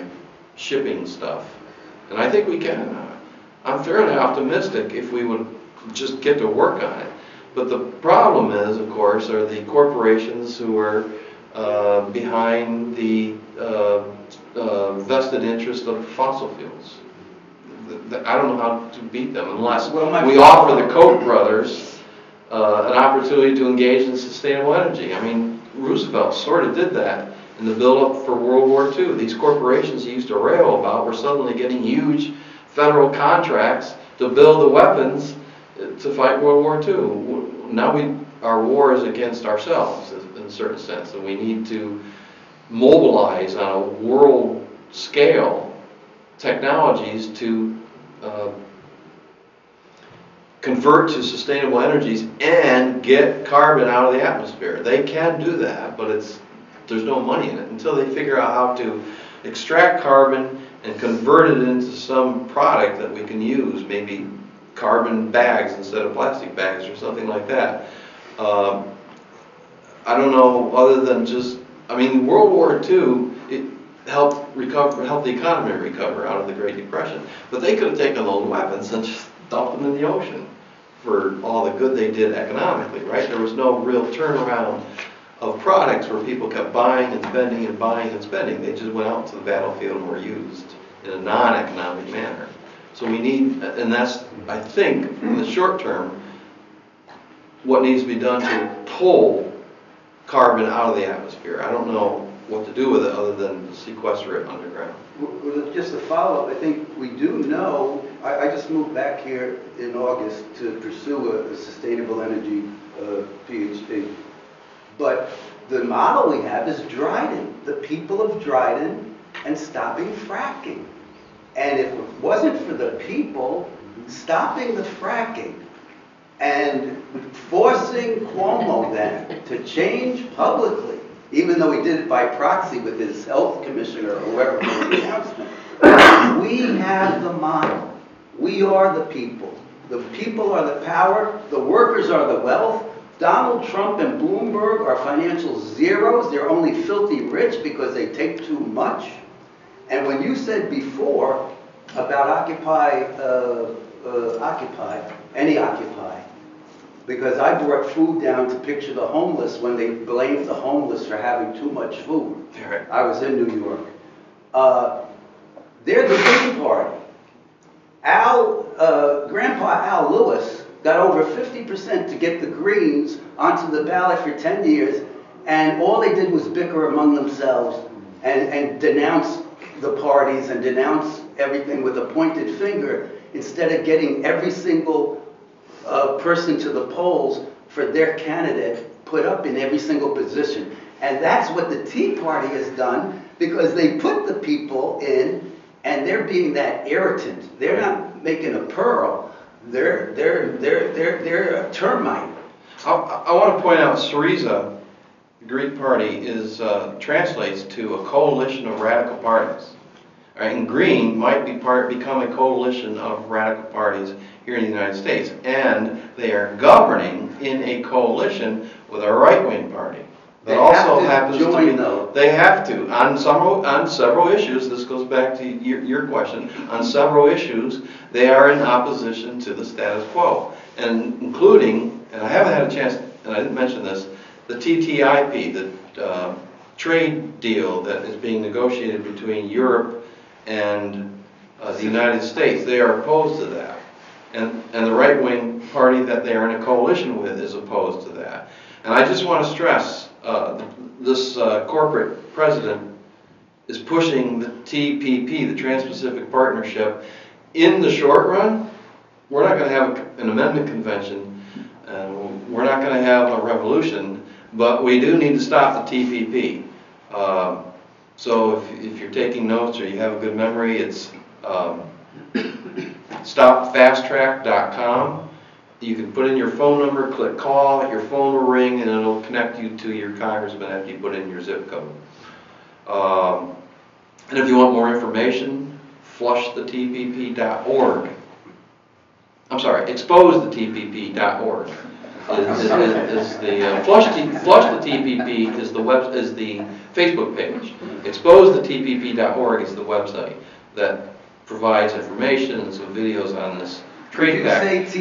shipping stuff. And I think we can. I'm fairly optimistic if we would just get to work on it. But the problem is, of course, are the corporations who are behind the vested interest of fossil fuels. I don't know how to beat them unless we offer the Koch brothers an opportunity to engage in sustainable energy. I mean, Roosevelt sort of did that in the build-up for World War II. These corporations he used to rail about were suddenly getting huge federal contracts to build the weapons to fight World War II. Now our war is against ourselves in a certain sense, and we need to mobilize on a world scale technologies to convert to sustainable energies and get carbon out of the atmosphere. They can do that, but there's no money in it until they figure out how to extract carbon and convert it into some product that we can use, maybe carbon bags instead of plastic bags or something like that. I don't know, other than just, I mean, World War II, it helped the economy recover out of the Great Depression. But they could have taken those weapons and just dumped them in the ocean for all the good they did economically, right? There was no real turnaround of products where people kept buying and spending and buying and spending. They just went out to the battlefield and were used in a non-economic manner. So we need, and that's, I think, in the short term, what needs to be done to pull carbon out of the atmosphere. I don't know what to do with it other than sequester it underground. Well, just a follow-up, I think we do know, I just moved back here in August to pursue a sustainable energy PhD. But the model we have is Dryden, the people of Dryden, and stopping fracking. And if it wasn't for the people stopping the fracking and forcing Cuomo then to change publicly, even though he did it by proxy with his health commissioner or whoever made the announcement, we have the model. We are the people. The people are the power. The workers are the wealth. Donald Trump and Bloomberg are financial zeros. They're only filthy rich because they take too much. And when you said before about Occupy, because I brought food down to picture the homeless when they blamed the homeless for having too much food. Right. I was in New York. They're the Green Party. Grandpa Al Lewis got over 50% to get the Greens onto the ballot for 10 years, and all they did was bicker among themselves and denounce the parties and denounce everything with a pointed finger instead of getting every single person to the polls for their candidate put up in every single position. And that's what the Tea Party has done, because they put the people in, and they're being that irritant. They're not making a pearl. They're a termite. I want to point out Syriza, the Greek party, translates to a coalition of radical parties. All right, and Green might become a coalition of radical parties here in the United States, and they are governing in a coalition with a right-wing party. They have to join, though. They have to on several issues. This goes back to your question. On several issues, they are in opposition to the status quo, and including, and I haven't had a chance, and I didn't mention this, the TTIP, the trade deal that is being negotiated between Europe and the United States. They are opposed to that, and the right-wing party that they are in a coalition with is opposed to that. And I just want to stress, this corporate president is pushing the TPP, the Trans-Pacific Partnership. In the short run, we're not going to have an amendment convention, and we're not going to have a revolution, but we do need to stop the TPP. So if you're taking notes or you have a good memory, it's stopfasttrack.com. You can put in your phone number, click call, your phone will ring, and it'll connect you to your congressman after you put in your zip code. And if you want more information, flushthetpp.org. I'm sorry, exposethetpp.org. Flush the TPP is the Facebook page. Exposethetpp.org is the website that provides information and some videos on this trade pact.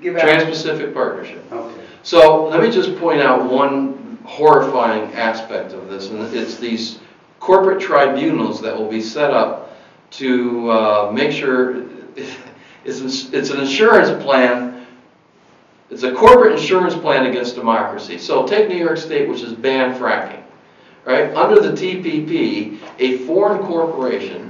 Trans-Pacific Partnership. Okay. So let me just point out one horrifying aspect of this, and it's these corporate tribunals that will be set up to make sure it's an insurance plan. It's a corporate insurance plan against democracy. So take New York State, which has banned fracking. Right? Under the TPP, a foreign corporation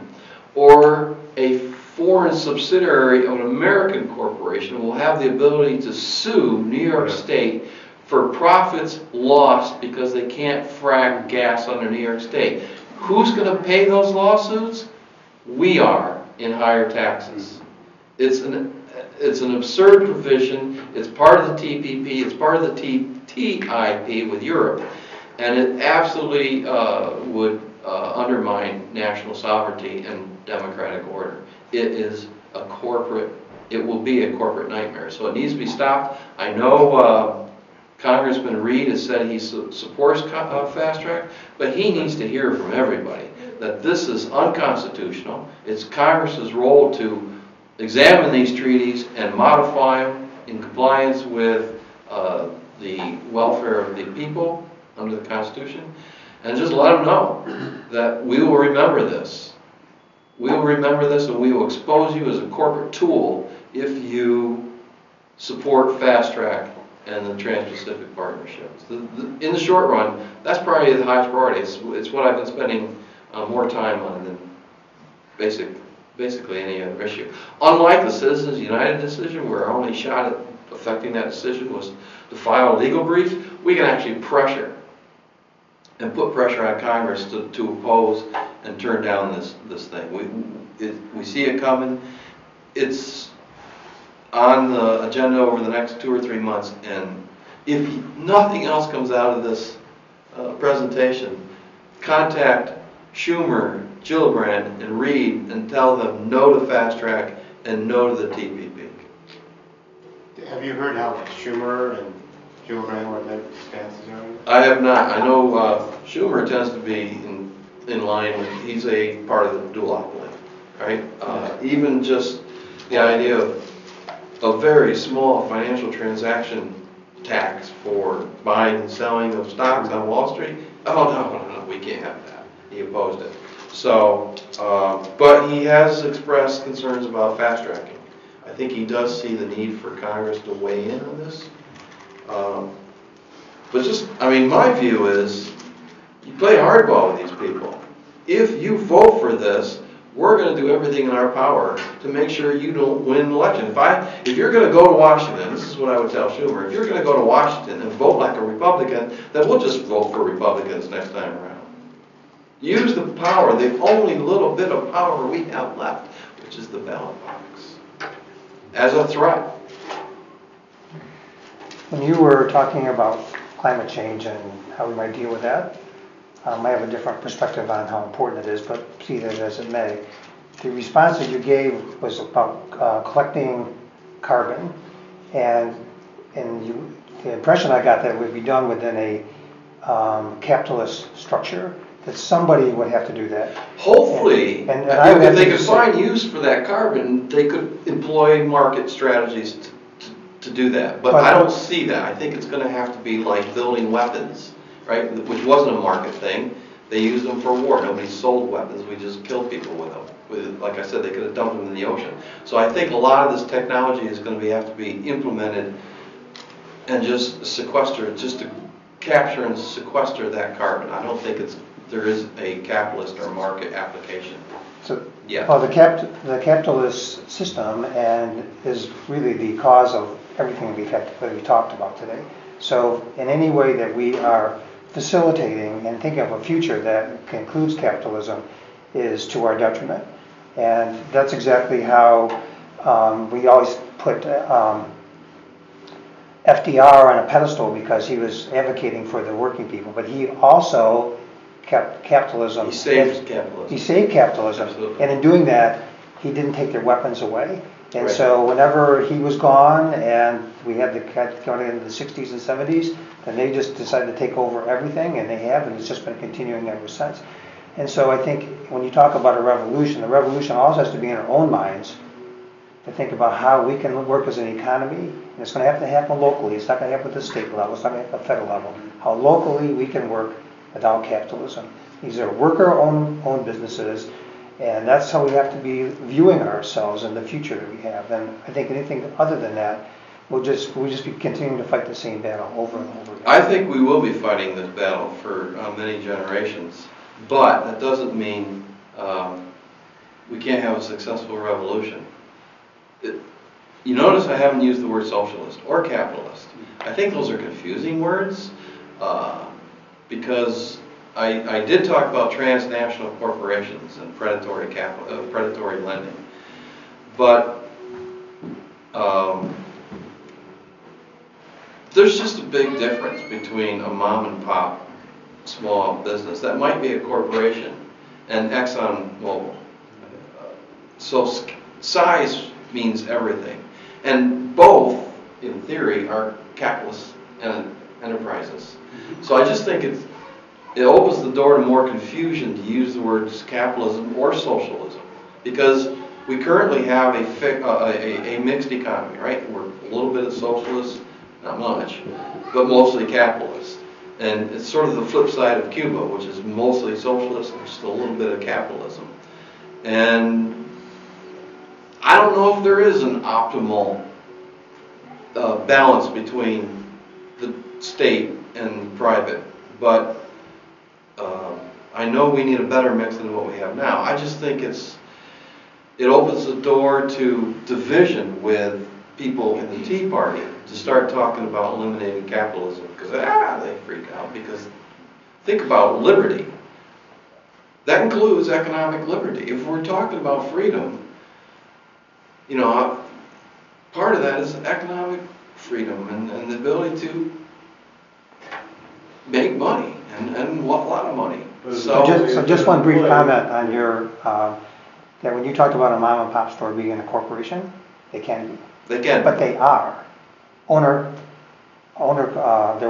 or a foreign subsidiary of an American corporation will have the ability to sue New York State for profits lost because they can't frack gas under New York State. Who's going to pay those lawsuits? We are, in higher taxes. It's an absurd provision. It's part of the TPP. It's part of the TTIP with Europe, and it absolutely would undermine national sovereignty and democratic order. It will be a corporate nightmare. So it needs to be stopped. I know Congressman Reed has said he supports fast track, but he needs to hear from everybody that this is unconstitutional. It's Congress's role to examine these treaties and modify them in compliance with the welfare of the people under the Constitution, and just let them know that we will remember this. We will remember this, and we will expose you as a corporate tool if you support fast track and the Trans-Pacific Partnerships. In the short run, that's probably the highest priority. It's what I've been spending more time on than basically any other issue. Unlike the Citizens United decision, where our only shot at affecting that decision was to file a legal brief, we can actually pressure and put pressure on Congress to oppose and turn down this thing. We see it coming. It's on the agenda over the next 2 or 3 months, and if nothing else comes out of this presentation, contact Schumer, Gillibrand, and Reed and tell them no to fast track and no to the TPP. Have you heard how Schumer and Gillibrand, what their stances are? I have not. I know Schumer tends to be in line with, he's a part of the duopoly, right? Even just the idea of a very small financial transaction tax for buying and selling of stocks on Wall Street. Oh, no, we can't have that. He opposed it. So, but he has expressed concerns about fast tracking. I think he does see the need for Congress to weigh in on this. But just, my view is, you play hardball with these people. If you vote for this, we're going to do everything in our power to make sure you don't win an election. If you're going to go to Washington, this is what I would tell Schumer, if you're going to go to Washington and vote like a Republican, then we'll just vote for Republicans next time around. Use the power, the only little bit of power we have left, which is the ballot box, as a threat. When you were talking about climate change and how we might deal with that, I have a different perspective on how important it is, but be that as it may. The response that you gave was about collecting carbon, and the impression I got that it would be done within a capitalist structure, that somebody would have to do that. Hopefully, and I if they could find use for that carbon, they could employ market strategies to do that. But I don't see that. I think it's going to have to be like building weapons, right? Which wasn't a market thing. They used them for war. Nobody sold weapons. We just killed people with them. Like I said, they could have dumped them in the ocean. So I think a lot of this technology is going to have to be implemented and just sequestered, just to capture and sequester that carbon. I don't think there is a capitalist or market application. So, yeah. Well, the capitalist system is really the cause of everything that we talked about today. So in any way that we are facilitating and thinking of a future that includes capitalism is to our detriment. And that's exactly how we always put FDR on a pedestal, because he was advocating for the working people, but he also kept capitalism. He saved capitalism. He saved capitalism. Absolutely. And in doing that, he didn't take their weapons away. And Right. so whenever he was gone and we had going into the 60s and 70s, then they just decided to take over everything, and they have, and it's just been continuing ever since. And so I think when you talk about a revolution, the revolution also has to be in our own minds, to think about how we can work as an economy. And it's going to have to happen locally. It's not going to happen at the state level. It's not going to happen at the federal level. How locally we can work without capitalism. These are worker-owned businesses, and that's how we have to be viewing ourselves in the future that we have. And I think anything other than that, we'll just be continuing to fight the same battle over and over again. I think we will be fighting this battle for many generations, but that doesn't mean we can't have a successful revolution. You notice I haven't used the word socialist or capitalist. I think those are confusing words because I did talk about transnational corporations and predatory lending, but there's just a big difference between a mom and pop small business that might be a corporation and ExxonMobil. So size means everything, and both, in theory, are capitalist enterprises. So I just think it opens the door to more confusion to use the words capitalism or socialism, because we currently have a mixed economy, right? We're a little bit of socialist, not much, but mostly capitalist. And it's sort of the flip side of Cuba, which is mostly socialist and just a little bit of capitalism. And I don't know if there is an optimal balance between the state and private, but I know we need a better mix than what we have now. I just think it opens the door to division with people in the Tea Party to start talking about eliminating capitalism, because they freak out. Because think about liberty. That includes economic liberty. If we're talking about freedom, you know, part of that is economic freedom and the ability to make money and a lot of money. So just one brief comment on your, that when you talked about a mom and pop store being a corporation, they can be. They can. But they are. They're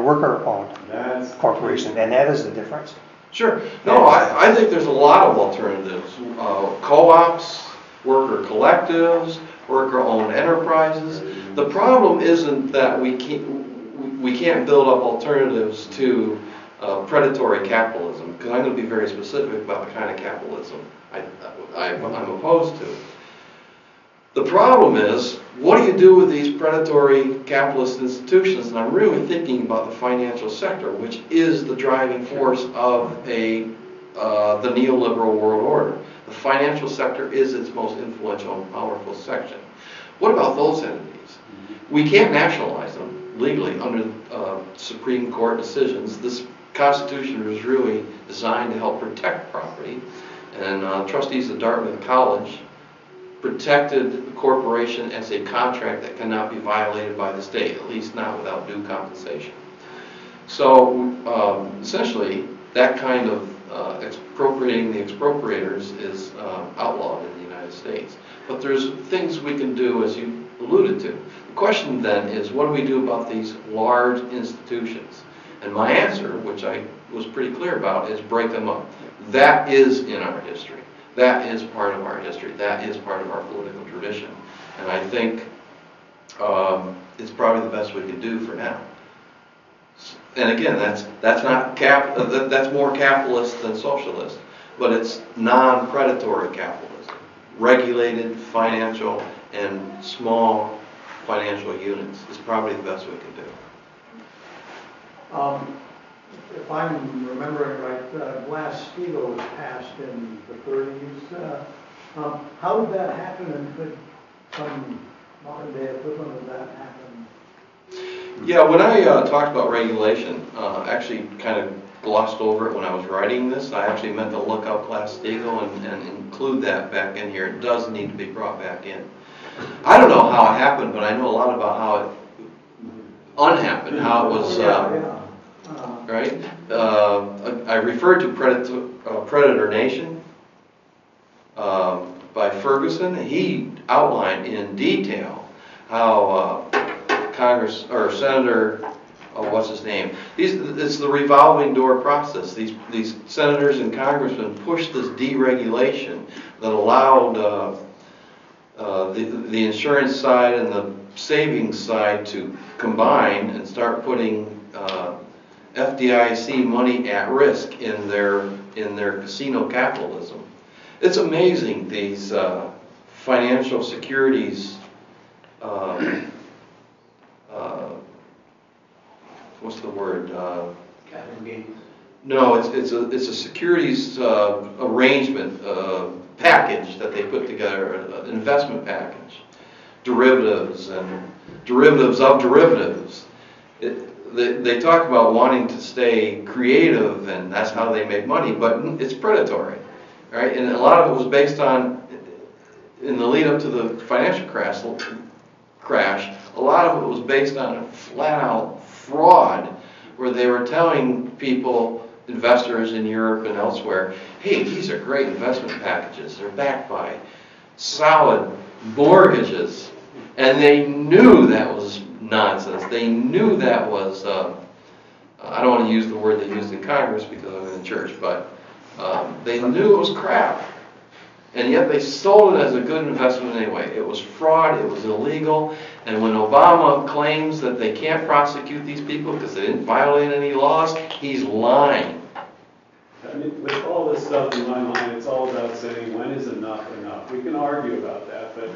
worker-owned corporation, and that is the difference. Sure. No, I think there's a lot of alternatives. Co-ops, worker collectives, worker-owned enterprises. The problem isn't that we can't build up alternatives to predatory capitalism, because I'm going to be very specific about the kind of capitalism I'm opposed to. The problem is, what do you do with these predatory capitalist institutions? And I'm really thinking about the financial sector, which is the driving force of the neoliberal world order. The financial sector is its most influential and powerful section. What about those entities? We can't nationalize them legally under Supreme Court decisions. This Constitution was really designed to help protect property, and trustees of Dartmouth College protected the corporation as a contract that cannot be violated by the state, at least not without due compensation. So essentially, that kind of expropriating the expropriators is outlawed in the United States. But there's things we can do, as you alluded to. The question then is, what do we do about these large institutions? And my answer, which I was pretty clear about, is break them up. That is in our history. That is part of our history. That is part of our political tradition. And I think it's probably the best we can do for now. And again, that's not that's more capitalist than socialist, but it's non-predatory capitalism, regulated financial and small financial units is probably the best we can do. If I'm remembering right, Glass-Steagall was passed in the 30s. How did that happen, and could some modern day equivalent of that happen? Yeah, when I talked about regulation, actually kind of glossed over it when I was writing this. I actually meant to look up Glass-Steagall and include that back in here. It does need to be brought back in. I don't know how it happened, but I know a lot about how it unhappened, how it was, right? I referred to Predator Nation by Ferguson. He outlined in detail how Congress or Senator, what's his name? It's the revolving door process. These senators and congressmen pushed this deregulation that allowed the insurance side and the savings side to combine and start putting FDIC money at risk in their casino capitalism. It's amazing, these financial securities. What's the word? Capital gains. No, it's a securities arrangement package that they put together, an investment package, derivatives and derivatives of derivatives. They talk about wanting to stay creative, and that's how they make money, but it's predatory, right? And a lot of it was based on, in the lead up to the financial crash, a lot of it was based on a flat-out fraud, where they were telling people, investors in Europe and elsewhere, hey, these are great investment packages. They're backed by solid mortgages. And they knew that was nonsense. They knew that was, I don't want to use the word they used in Congress because I'm in the church, but they knew it was crap. And yet they sold it as a good investment anyway. It was fraud, it was illegal, and when Obama claims that they can't prosecute these people because they didn't violate any laws, he's lying. I mean, with all this stuff in my mind, it's all about saying, when is enough enough? We can argue about that, but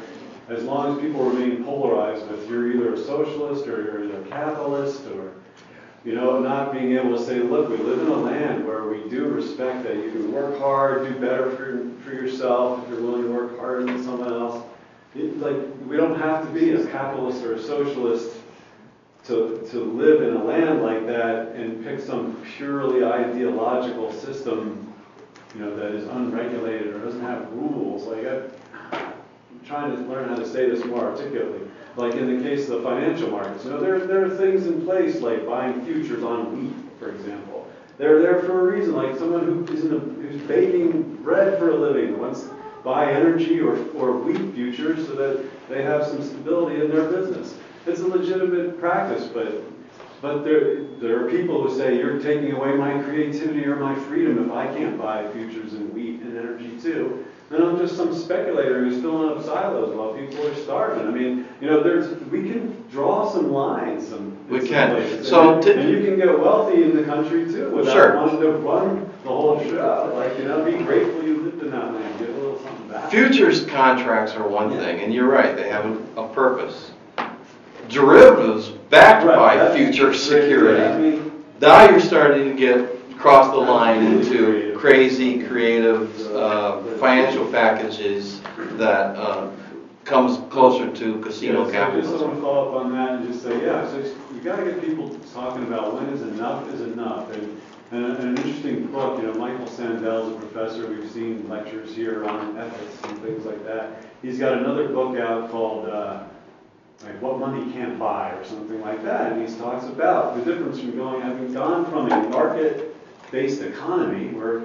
as long as people remain polarized with you're either a socialist or you're either a capitalist or, you know, not being able to say, look, we live in a land where we do respect that you can work hard, do better for yourself if you're willing to work harder than someone else. We don't have to be a capitalist or a socialist to live in a land like that and pick some purely ideological system, you know, that is unregulated or doesn't have rules. I'm trying to learn how to say this more articulately. Like in the case of the financial markets, you know, there are things in place like buying futures on wheat, for example. They're there for a reason. Like someone who's baking bread for a living wants to buy energy or wheat futures so that they have some stability in their business. It's a legitimate practice, but there are people who say you're taking away my creativity or my freedom if I can't buy futures in wheat and energy too. And I'm just some speculator who's filling up silos while people are starving. I mean, you know, we can draw some lines. We can. Places. So and you can get wealthy in the country too without wanting to run the whole show. Like, you know, be grateful you lived in that land. Get a little something back. Futures contracts are one thing, and you're right, they have a purpose. Derivatives backed by future security. Yeah, I mean, now you're starting to get across the line into crazy, creative financial packages that comes closer to casino Just capitalism. want to follow up on that and just say, yeah, so you got to get people talking about when is enough is enough. And an interesting book, you know, Michael Sandel's a professor. We've seen lectures here on ethics and things like that. He's got another book out called like What Money Can't Buy or something like that. And he talks about the difference from having gone from a market-based economy where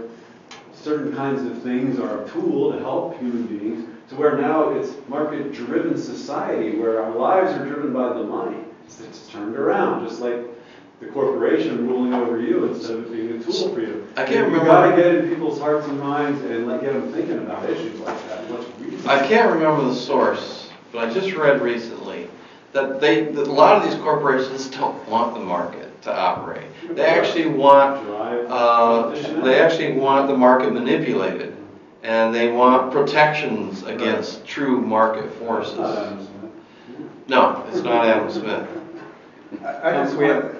certain kinds of things are a tool to help human beings to where now it's market-driven society where our lives are driven by the money. It's turned around, just like the corporation ruling over you instead of being a tool for you. I can't remember. You got to get in people's hearts and minds and get them thinking about issues like that. I can't remember the source, but I just read recently that a lot of these corporations don't want the market to operate. They actually want the market manipulated, and they want protections against true market forces. No, it's not Adam Smith. I just want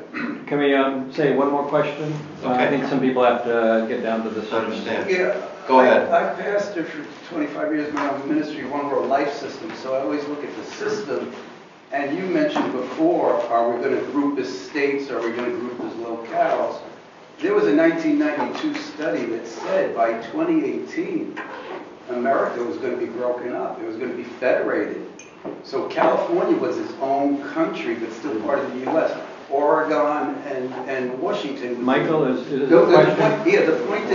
Can we say one more question? I think some people have to get down to the subject. Understand. Yeah. Go ahead. I pastored for 25 years in my own ministry, One World Life System, so I always look at the system. And you mentioned before, are we going to group as states, or are we going to group as locales? There was a 1992 study that said by 2018, America was going to be broken up. It was going to be federated. So California was its own country, but still part of the U.S. Oregon and Washington. Michael, is The point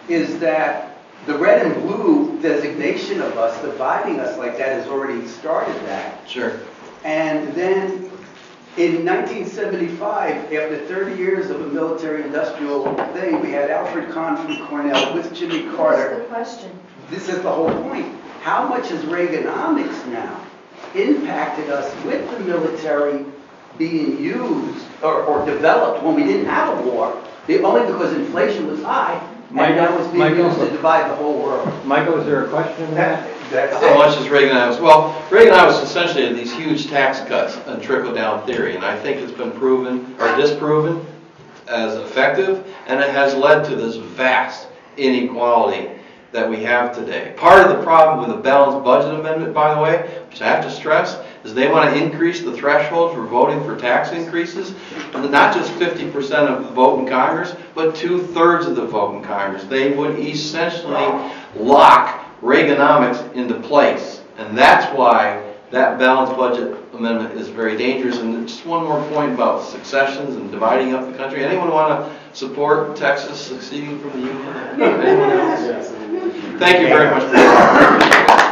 is that the red and blue designation of us, dividing us like that, has already started that. Sure. And then in 1975, after 30 years of a military-industrial thing, we had Alfred Kahn from Cornell with Jimmy Carter. What's the question? This is the whole point. How much has Reaganomics now impacted us with the military being used or developed when we didn't have a war, only because inflation was high, and now it's being used to divide the whole world? Michael, is there a question in that? How much is Reaganomics? Well, Reaganomics essentially had these huge tax cuts and trickle-down theory, and I think it's been proven or disproven as effective, and it has led to this vast inequality that we have today. Part of the problem with the balanced budget amendment, by the way, which I have to stress, is they want to increase the threshold for voting for tax increases, and not just 50% of the vote in Congress, but 2/3 of the vote in Congress. They would essentially lock Reaganomics into place, and that's why that balanced budget amendment is very dangerous. And just one more point about successions and dividing up the country. Anyone want to support Texas succeeding from the Union? Anyone else? Thank you very much for your time.